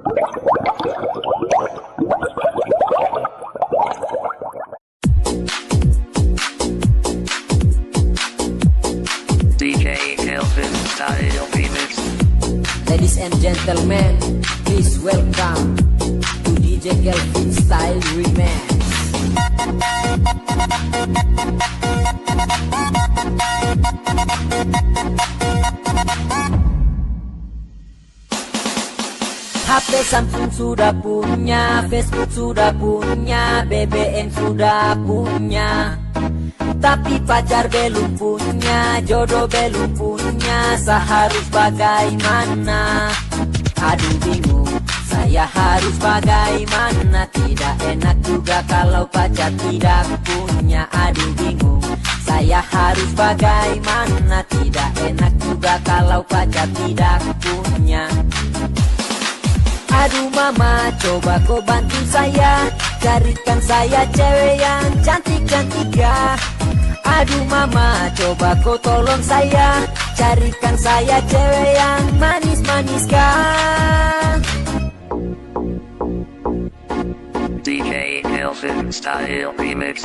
DJ Kelvin Style Remix. Ladies and gentlemen, please welcome to DJ Kelvin Style Remix. HP Samsung sudah punya, Facebook sudah punya, BBM sudah punya, tapi pacar belum punya, jodoh belum punya, seharus bagaimana? Aduh bingung, saya harus bagaimana? Tidak enak juga kalau pacar tidak punya. Aduh bingung, saya harus bagaimana? Tidak enak juga kalau pacar tidak punya. Aduh mama, coba kau bantu saya, carikan saya cewek yang cantik-cantik ya. Aduh mama, coba kau tolong saya, carikan saya cewek yang manis-manis kan. DJ Kelvin Style Remix.